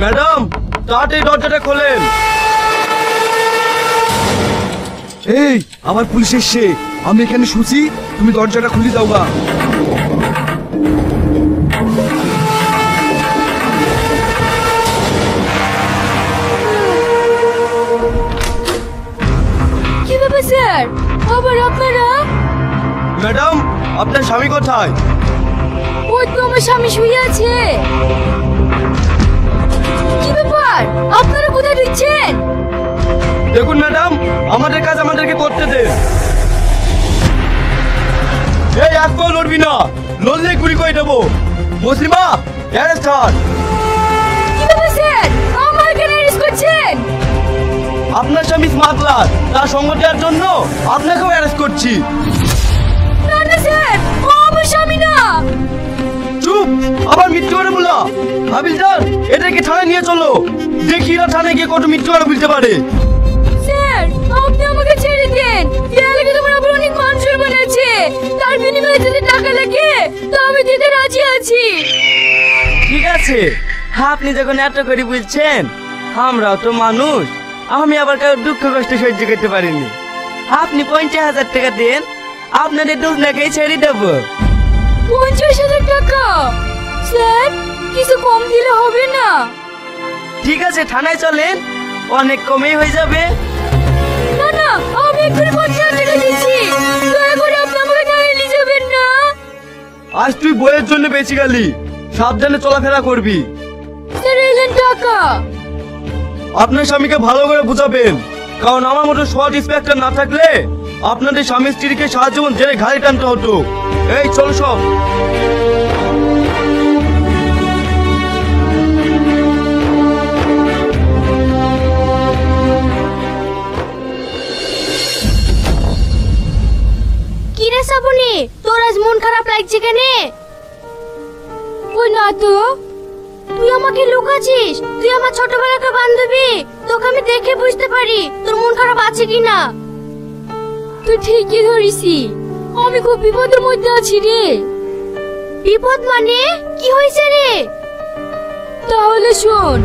Madam, তাড়াতাড়ি দরজাটা খোলেন। এই, আমার পুলিশ এসছে, আমি এখানে শুছি, তুমি দরজাটা খুলে দাও গা। কি ব্যাপার স্যার, আবার আপনারা? ম্যাডাম, আপনার স্বামী কোথায়? ওই তো আমার স্বামী শুয়ে আছে। কি ব্যাপার, আপনারা কোথায় দিচ্ছেন? দেখুন ম্যাডাম, আমাদের কাজ আমাদেরকে করতে দেন। এই এক পাও লড়বি না, লড়লে গুলি করে দেবো। মুসলিমা, অ্যারেস্ট হন। কি ব্যাপার স্যার, আমার কেন অ্যারেস্ট করছেন? আপনার স্বামী স্মাগলার, তার সঙ্গ দেওয়ার জন্য আপনাকেও অ্যারেস্ট করছি। না না স্যার, ও আমার স্বামী না। চুপ, আবার মৃত্যু করে বলা। হাবিলদার, এটাকে থানায় নিয়ে চলো, দেখি এরা থানায় গিয়ে কত মৃত্যু করে বলতে পারে। স্যার, আপনি আমাকে ছেড়ে দেন। এই এলাকায় তোমার আবার অনেক মান সম্মান আছে, তার বিনিময়ে যদি টাকা লাগে তা আমি দিতে রাজি আছি। ঠিক আছে, আপনি যখন এত করে বলছেন, আমরাও তো মানুষ, আমি আবার কারো দুঃখ কষ্ট সহ্য করতে পারিনি। আপনি 50,000 টাকা দেন, আপনাদের দুজনাকেই ছেড়ে দেবো। 50,000 টাকা? স্যার, কিছু কম দিলে হবে না? ঠিক আছে, থানায় চলেন, অনেক কমেই হয়ে যাবে। না না, আমি এক্ষুনি 50,000 টাকা দিচ্ছি, দয়া করে আপনি আমাকে থানায় নিয়ে যাবেন না। আজ তুই বইয়ের জন্য বেঁচে গেলি, সাবধানে চলাফেরা করবি। স্যার, এলেন টাকা। আপনার স্বামীকে ভালো করে বুঝাবেন, কারণ আমার মতো সৎ ইন্সপেক্টর না থাকলে আপনাদের স্বামী স্ত্রীকে সারা জীবন জেলে ঘাড়ে টানতে হতো। এই চল সব। কি রে শ্রাবণী, তোর আজ মন খারাপ লাগছে কেন? ওই না তো, তুই আমাকে লুকাচ্ছিস। তুই আমার ছোটবেলাকার বান্ধবী, তোকে আমি দেখে বুঝতে পারি তোর মন খারাপ আছে কিনা। তুই ঠিকই ধরিসি, আমি খুব বিপদের মধ্যে আছি রে। বিপদ মানে কি হয়েছে রে? তাহলে শোন।